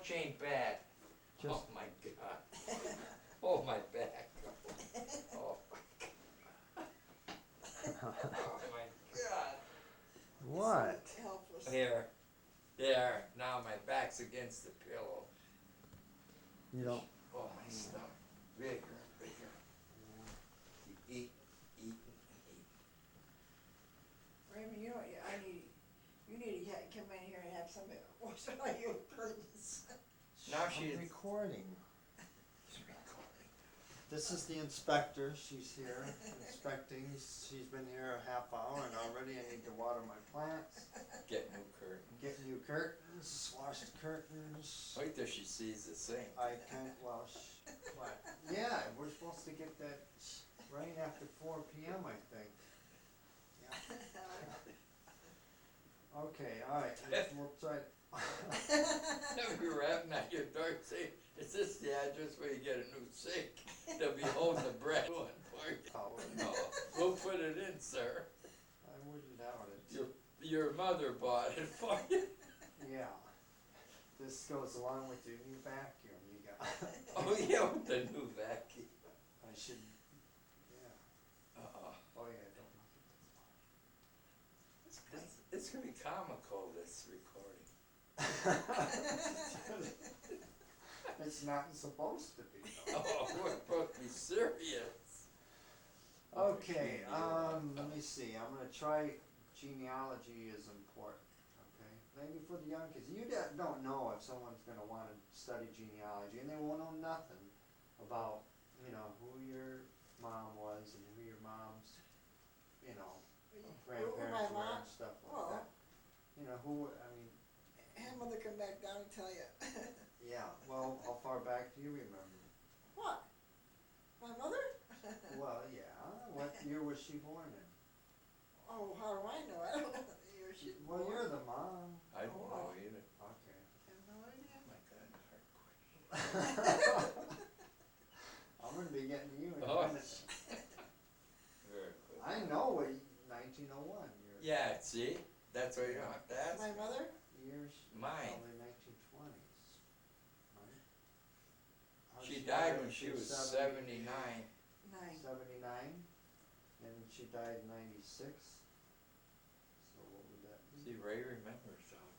couch ain't bad. Just- Oh my God. Oh, my back. Oh. Oh my God. What? So helpless. There, now my back's against the pillow. You don't, Oh, my stomach, bigger and bigger. Keep eating, eating, and eating. Raymond, you know, you need to come in here and have somebody wash all your curtains. Now I'm she's recording. recording. This is the inspector, she's here inspecting, she's been here a half hour and already I need to water my plants, Get new curtain. get new curtains, wash the curtains. Wait till she sees the sink. I can't, well, what? Yeah, we're supposed to get that rain after 4 PM, I think. Yeah. Okay, alright, we'll try. We were having at your door saying, is this the address where you get a new sink? They'll be holding the bread one for you. Oh, No, we'll put it in, sir. I wouldn't doubt it. Your mother bought it for you. Yeah. This goes along with your new vacuum you got. Oh, yeah, with the new vacuum. I should, yeah. Uh-uh. Oh, yeah, It's gonna be comical, this recording. don't. It's not supposed to be. though. Oh, we're supposed to be serious. Okay, let me see, I'm gonna try genealogy is important, okay? Maybe for the young kids, you don't know if someone's gonna wanna study genealogy, and they won't know nothing about, you know, who your mom was and who your mom's, you know, grandparents were and stuff like that. You know, who, I mean, Have mother come back down and tell you. yeah, well, how far back do you remember? What? My mother? Well, yeah, what year was she born in? Oh, how do I know? I don't know the year she was Well, born. you're the mom. I don't know either. Okay. I have no idea. Oh my God, hard question. I'm gonna be getting you in a Oh. minute. Very good. I know what 1901 years. Yeah, see, that's what you don't have to ask. My mother? Years. Mine. Probably 1920s. Right? How She did died die? when she was 79. 79. 79, and she died in 96. So what would that be? See, Ray remembers all.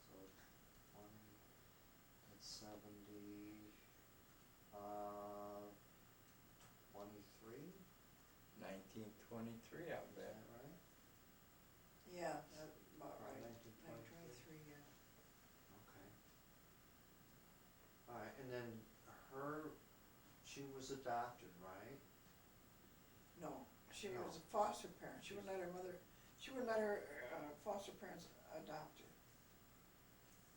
So 20, that's 70, 23, 1923, I'll is that bet. right? Yeah, that's about right. 1923. 1923, yeah. Okay. Alright, and then she was adopted, right? No, she No. was a foster parent. She wouldn't let her mother, she wouldn't let her foster parents adopt her.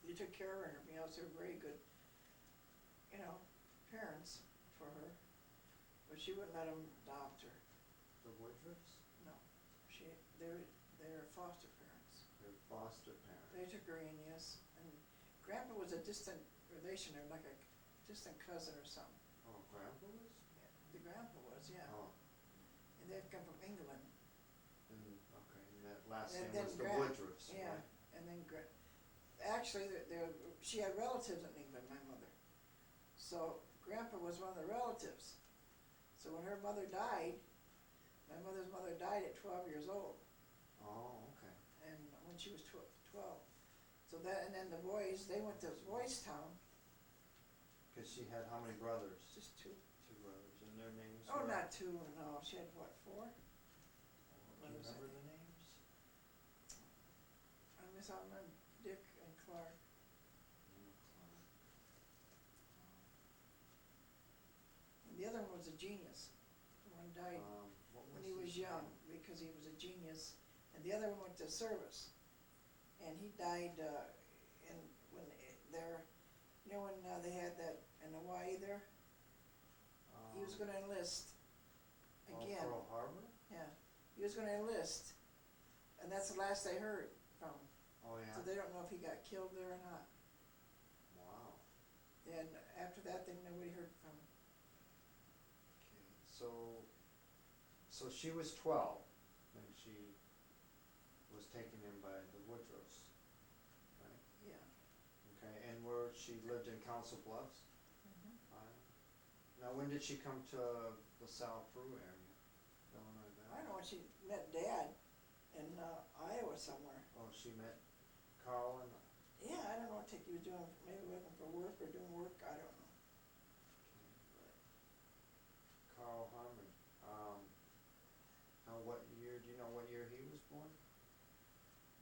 They took care of her and everything else. They were very good, you know, parents for her. But she wouldn't let them adopt her. The Woodruffs? No, they're foster parents. Her foster parents. They took her in, yes. And Grandpa was a distant relation, or like a distant cousin or something. Oh, Grandpa was? The grandpa was, yeah. Oh, And they'd come from England. okay, and that last And name then was the Gran- Woodruffs, Yeah, right? and then actually, she had relatives in England, my mother. So Grandpa was one of the relatives. So when her mother died, my mother's mother died at 12 years old, Oh, okay. and when she was 12. So and then the boys, they went to Boys Town, Cause she had how many brothers? just two. Two brothers, and their names Oh, were? not two, no, she had what, 4? Oh, do you brothers, I remember think. the names? I miss out on Dick and Clark. And the other one was a genius. The one died What when he was his young, name? because he was a genius, and the other one went to service, and he died when they're, you know, when they had that in Hawaii there, he was gonna enlist again. Pearl Harbor? Yeah, he was gonna enlist, and that's the last they heard from him. Oh, yeah? So they don't know if he got killed there or not. Wow. And after that, then nobody heard from him. Okay, so she was 12 when she was taken in by the Woodruffs, right? Yeah. Council Bluffs? Mhm. Now, when did she come to the South Peru area, Illinois I Valley? don't know when she met Dad in Iowa somewhere. Oh, she met Carl and, Yeah, I don't know what he was doing, maybe looking for work or doing work, I don't know. Carl Harmon. Now what year, do you know what year he was born?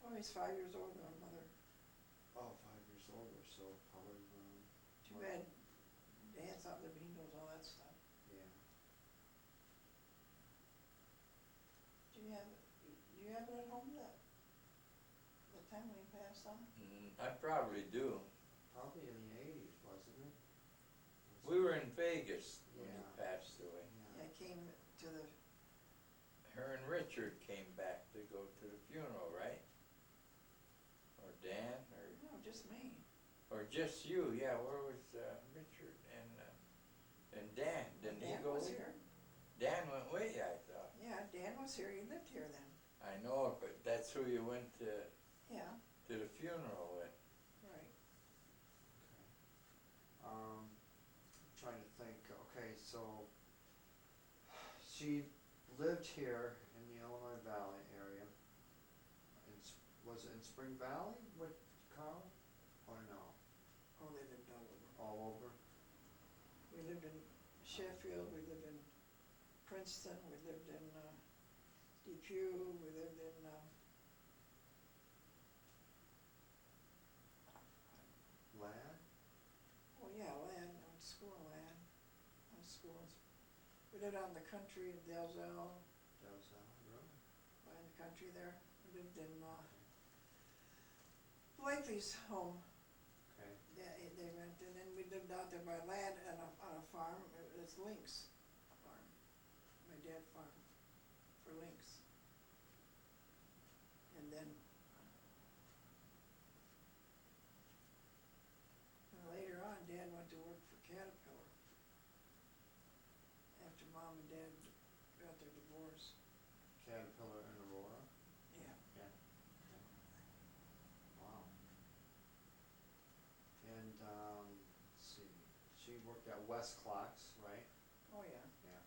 Oh, he's 5 years older than my mother. Oh, 5 years older, so probably, Too bad Dad's not living, he knows all that stuff. yeah. Do you have it at home that, the time when he passed on? I probably do. Probably in the eighties, wasn't it? We were in Vegas when he Yeah. passed away. Yeah, I came to the, Her and Richard came back to go to the funeral, right? Or Dan, no, just me. or just you, yeah, where was, Richard and Dan, didn't he Dan go was with you? here. Dan went with you, I thought. Yeah, Dan was here, he lived here then. I know, but that's who you went to Yeah, the funeral with. right. Okay. Trying to think, okay, so she lived here in the Illinois Valley area. Was it in Spring Valley with Carl, or no, Oh, they lived all over. all over? We lived in Sheffield, we lived in Princeton, we lived in Depew, we lived in, Ladd? oh yeah, Ladd, I went to school in Ladd. We lived out in the country in Dalzell, Dalzell, really? by in the country there. We lived in Blakely's home. Okay, They rented, and then we lived out there by Ladd on a farm, it was Lynx farm. My dad farmed for Lynx. And then later on, Dad went to work for Caterpillar. After Mom and Dad got their divorce. Caterpillar and Aurora? Yeah. Yeah. Okay. Wow. And, let's see, she worked at West Clocks, right? Oh, yeah. Yeah.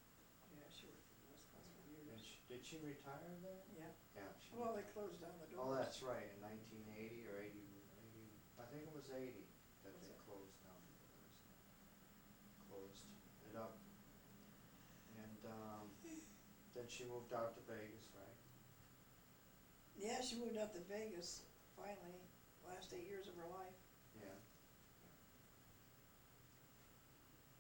Yeah, she worked for West Coast for And years. did she retire there? Yeah. Yeah, she. Well, they closed down the doors. Oh, that's right, in 1980 or 80, I think it was 80 that Was they it? closed down the doors. Closed it up. And, then she moved out to Vegas, right? Yeah, she moved out to Vegas, finally, last 8 years of her life. Yeah.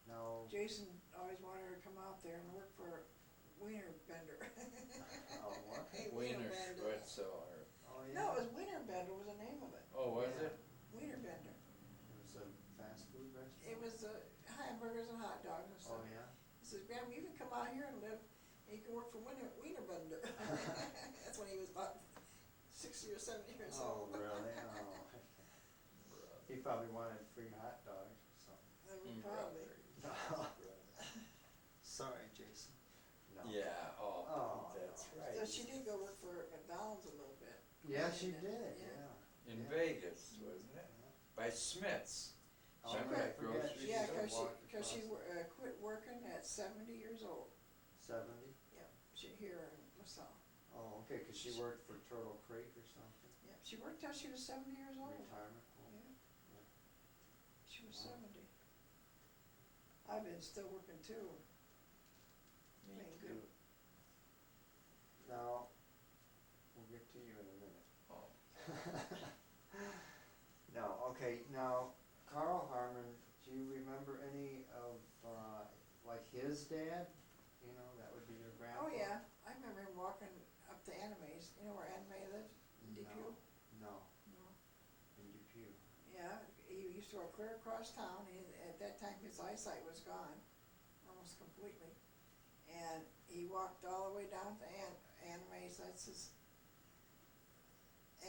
Now, Jason always wanted her to come out there and work for Wiener Bender. oh, what? Hey, Wiener Bender. Schnitzel or, Oh, yeah. No, it was Wiener Bender was the name of it. oh, was Yeah. it? Wiener Bender. It was a fast food restaurant? It was hamburgers and hot dogs and Oh, stuff. yeah? He says, Grandma, you can come out here and live, and you can work for Wiener Bender. That's when he was about 60 or 70 years Oh, old. really? Oh. He probably wanted free hot dogs or something. Probably. Sorry, Jason. No. Yeah, Oh, that's no. right. So she did go work for McDonald's a little bit. Yeah, she And, did, yeah. yeah. In Yeah. Vegas, wasn't it? Yeah. By Smith's. Oh, Remember I that forget. grocery Yeah, store? cause she quit working at 70 years old. 70? Yeah, she here in LaSalle. Oh, okay, 'cause she worked for Turtle Creek or something, Yeah, she worked till she was 70 years old. retirement home. Yeah, Yeah. she was Wow. 70. I've been still working too. Me Being too. good. Now, we'll get to you in a minute. Oh, No, okay, now, Carl Harmon, do you remember any of, like his dad? You know, that would be your grandpa? Oh, yeah, I remember him walking up to Anime's, you know where Anime lives? Depew? No, No. in Depew. Yeah, he used to walk clear across town, at that time his eyesight was gone, almost completely. And he walked all the way down to Anime's, that's his,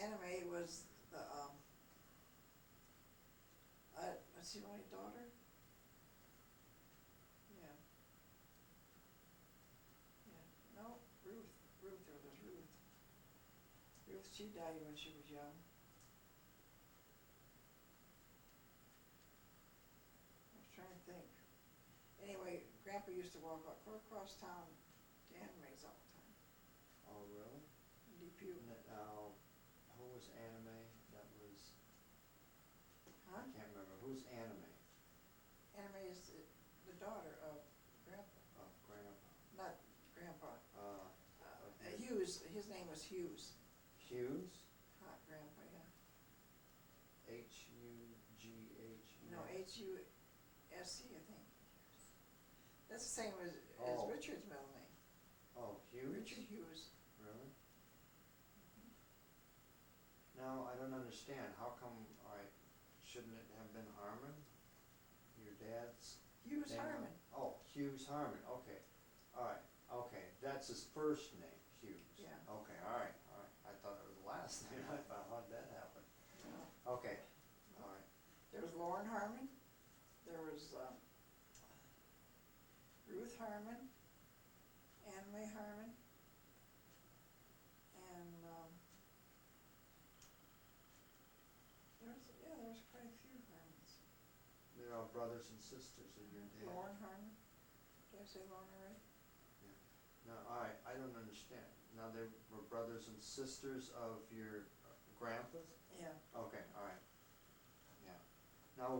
Anime was the, what's your only daughter? Yeah. Yeah, no, there was Ruth. Ruth, she died when she was young. grandpa used to walk across town to Anime all the time, Oh, really? in Depew. Now, who was Anime? That was, Huh? I can't remember, who's Anime? Anime is the daughter of grandpa, Oh, Grandpa. not grandpa. Hughes. Hughes, his name was Hughes. Hughes? Hot grandpa, yeah. Hughs? No, Husc, I think. That's the same as Oh. Richard's middle name. Oh, Hughes? Richard Hughes. Really? Now, I don't understand, how come, shouldn't it have been Harmon? Your dad's Hughes name? Harmon. Oh, Hughes Harmon, okay, alright, okay, that's his first name, Hughes. Yeah. Okay, alright, I thought it was the last name, I thought, how'd that happen? No. Okay, alright, There was Lauren Harmon, there was Ruth Harmon, Anne Harmon, and there was quite a few Harmons. they're all brothers and sisters of your dad. Lauren Harmon, did I say Lauren right? Now, alright, I don't understand, now they were brothers and sisters of your grandpas? Yeah. Okay, alright, yeah. Now,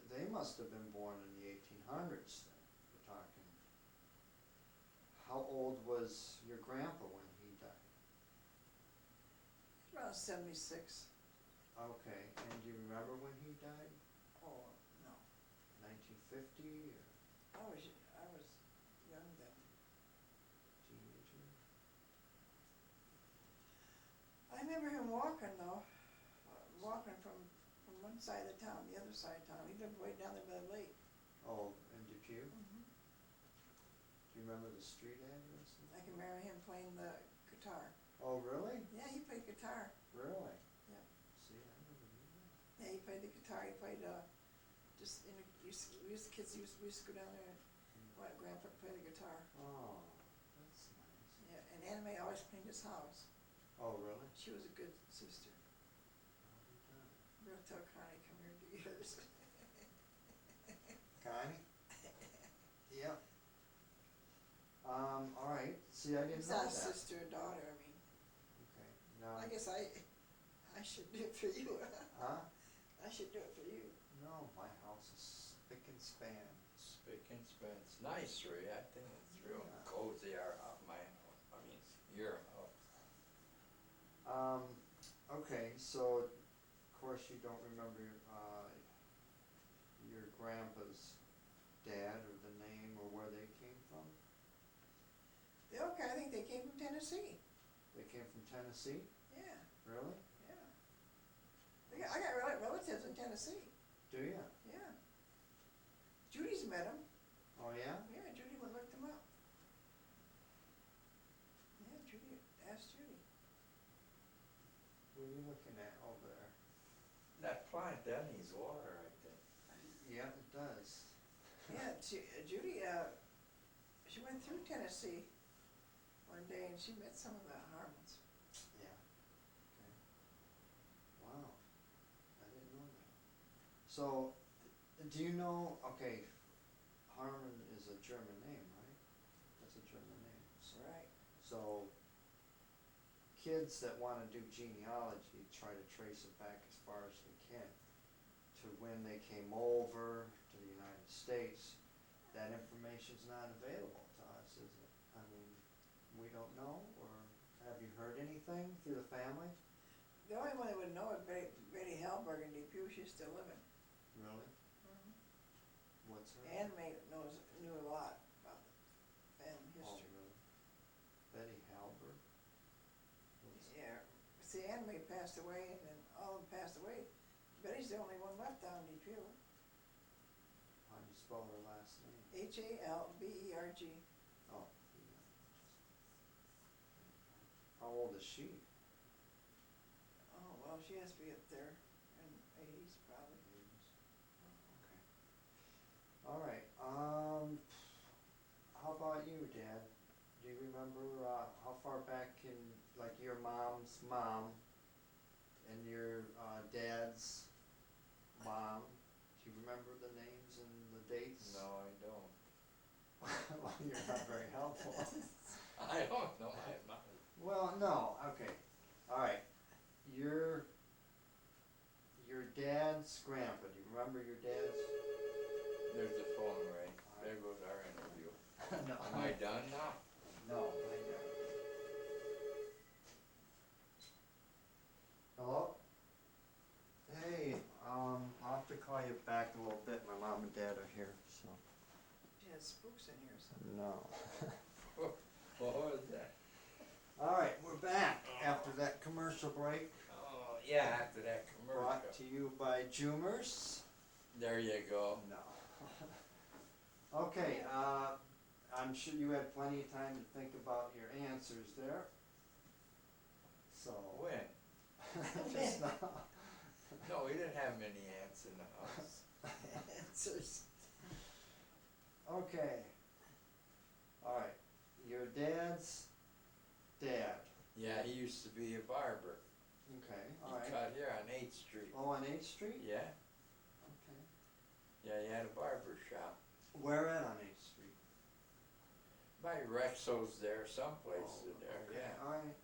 they must have been born in the 1800s then, we're talking. How old was your grandpa when he died? About 76. Okay, and do you remember when he died? Oh, no. 1950 or I was young then. teenager? I remember him walking though, walking from one side of the town, the other side of town. He lived way down there by the lake. Oh, in Depew? Mm-hmm. Do you remember the street address? I can remember him playing the guitar. Oh, really? Yeah, he played guitar. Really? Yeah. See, I never knew that. Yeah, he played the guitar. He played just in a, kids used to go down there and let Grandpa play the guitar. Oh, that's nice. Yeah, and Anime always cleaned his house. Oh, really? She was a good sister. I'll be done. We'll tell Connie, come here and do yours. Connie? Yep. Alright, see, I didn't It's know not a that. sister or daughter, I mean. Okay, now, I guess I should do it for you. huh? I should do it for you. No, my house is spick and span. Spick and span, it's nice, Ray, I think it's real Yeah. cozy, our house, my house, I mean, your house. Okay, so, of course, you don't remember, your grandpa's dad or the name or where they came from? Okay, I think they came from Tennessee. They came from Tennessee? Yeah, Really? yeah. I got relatives in Tennessee. Do you? Yeah. Judy's met them. Oh, yeah? Yeah, Judy went and looked them up. Yeah, Judy, ask Judy. What are you looking at over there? That plant, that needs water, I think. Yeah, it does. Yeah, Judy, she went through Tennessee one day and she met some of the Harmons. Yeah. Okay. Wow. I didn't know that. So, do you know, okay, Harmon is a German name, right? That's a German name. Right. So, kids that wanna do genealogy try to trace it back as far as they can to when they came over to the United States. That information's not available to us, is it? I mean, we don't know, or have you heard anything through the family? The only one that would know is Betty Hallberg in Depew. She's still living. Really? What's her? Anne knew a lot about the family Oh, history. really? Betty Halbert? What's- Yeah. See, Anne May passed away, and then all of them passed away. Betty's the only one left down in Depew. How do you spell her last name? Halberg. Oh, yeah. How old is she? Oh, well, she has to be up there in the 80s probably. Okay. All right, how about you, Dad? Do you remember, how far back can, like, your mom's mom and your, dad's mom, do you remember the names and the dates? No, Well, you're not very helpful. I don't know my mother. Well, no, okay, alright, your dad's grandpa, do you remember your dad's? There's the phone ring. There goes our interview. No. Am I done now? No, not yet. Hello? Hey, I'll have to call you back in a little bit, my mom and dad are here, so. She has spooks in here or something. No. What was that? Alright, we're back after that commercial break, Oh, yeah, after that commercial. brought to you by Jumers. There you go. No. Okay, I'm sure you had plenty of time to think about your answers there. So. When? Just now. No, we didn't have many ants in the house. Answers. Okay. Alright, your dad's dad. Yeah, he used to be a barber. Okay, He alright. cut here on 8th Street. Oh, on 8th Street? Yeah, Okay. yeah, he had a barber shop. Where at on 8th Street? By Rexo's there, someplace Oh, in there, okay, yeah. alright.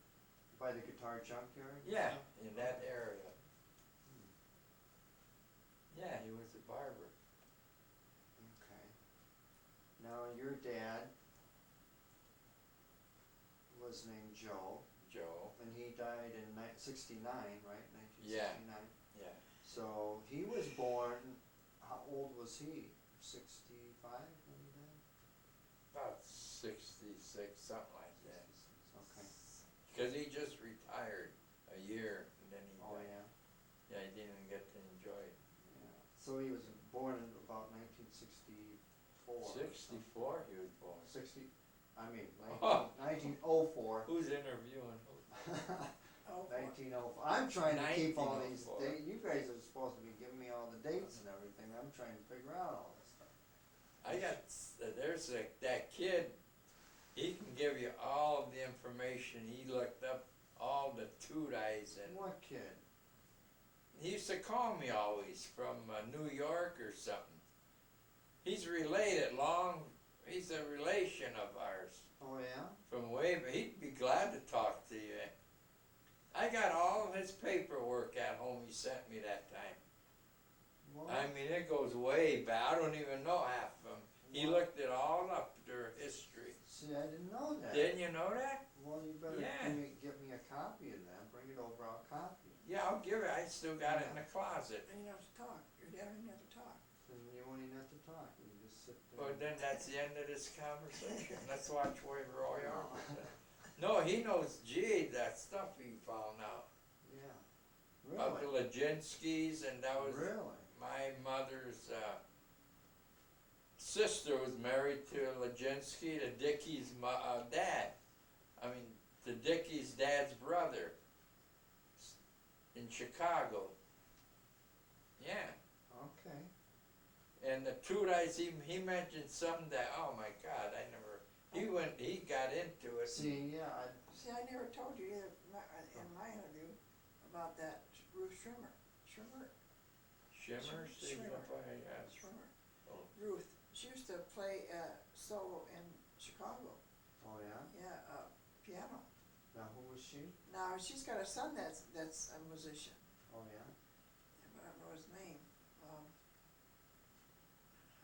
By the guitar junkyard? Yeah, in that area. Yeah, he was a barber. Okay. Now, your dad was named Joe, Joe. and he died in 69, right, 1969? Yeah. So, he was born, how old was he? 65 when he died? About 66, something like that. 66, okay. Cause he just retired a year and then he Oh, died. yeah, Yeah, he didn't even get to enjoy it. yeah. So he was born in about 1964. 64 he was born. 60, I mean, Oh. 1904. Who's interviewing who? Oh, 1904. I'm trying to keep all these 1904. dates. You guys are supposed to be giving me all the dates and everything. I'm trying to figure out all this stuff. I got, there's that kid, he can give you all the information, he looked up all the Tutays and What kid? he used to call me always from New York or something. He's related, he's a relation of ours Oh, yeah? from way, but he'd be glad to talk to you. I got all of his paperwork at home he sent me that time. What? I mean, it goes way back, I don't even know half of them. He What? looked it all up, their history. See, I didn't know that. Didn't you know that? Well, you better Yeah. get me a copy of that. Bring it over, I'll copy it. Yeah, I'll give it, I still got it in the closet. And you don't have to talk. Your dad don't even have to talk. And you won't even have to talk. You can just sit there. But then that's the end of this conversation. Let's watch where Roy Orbison. No, he knows, gee, that stuff he found out. Yeah. About the Really? Legинskys, and that was Really? my mother's, sister was married to Leginsky, the Dickey's dad. I mean, the Dickey's dad's brother in Chicago. Yeah. Okay. And the Tutays, he mentioned something that, oh my God, he got into it. See, yeah, See, I never told you either in my interview about that Ruth Schwimmer. Shimmer, Schwimmer. Schwimmer. Oh. Ruth. She used to play solo in Chicago. oh, yeah? Yeah, piano. Now, who was she? Now she's got a son that's a musician. Oh, yeah? Yeah, but I don't know his name. How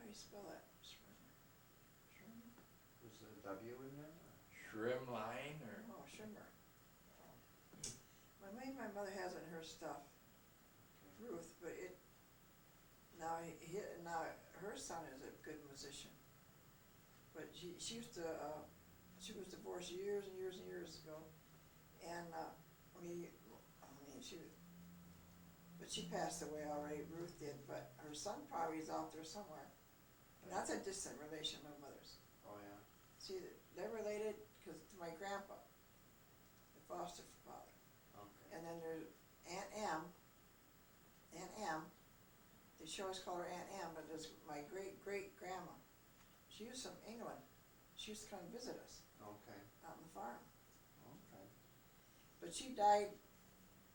do you spell that? Schwimmer. Schwimmer? Was there a W in there? Shrimline or? Oh, Schwimmer. Maybe my mother has it in her stuff, Ruth, but now her son is a good musician. But she used to, she was divorced years and years and years ago, and but she passed away already, Ruth did, but her son probably is out there somewhere. And that's a distant relation of my mother's. Oh, yeah? See, they're related, to my grandpa, the foster father. Okay. And then there's Aunt M. They should always call her Aunt M, but there's my great-great-grandma. She was from England. She used to come visit us Okay. out on the farm. Okay. But she died,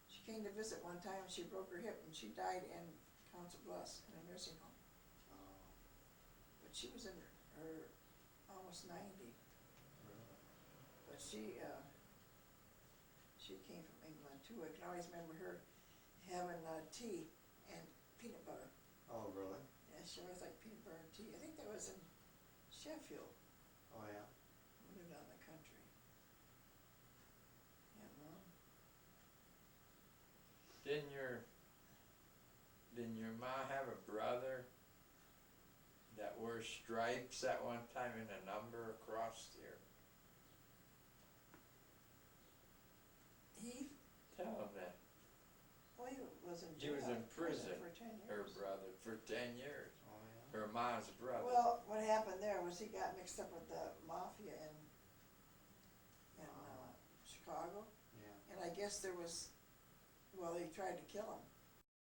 she came to visit one time and she broke her hip and she died in Council Bluffs in a nursing home. Oh. But she was in her almost 90. Really? But she came from England too. I can always remember her having tea and peanut butter. Oh, really? Yeah, she always liked peanut butter and tea. I think that was in Sheffield, Oh, yeah? we lived out in the country. Yeah, Mom. Didn't your ma have a brother that wore stripes at one time and a number across here? He, Tell him that. well, he was in He jail. was in prison, for 10 her years. brother, for 10 years. Oh, yeah? Her mom's brother. Well, what happened there was he got mixed up with the mafia in Chicago, Yeah. and I guess there was, well, they tried to kill him.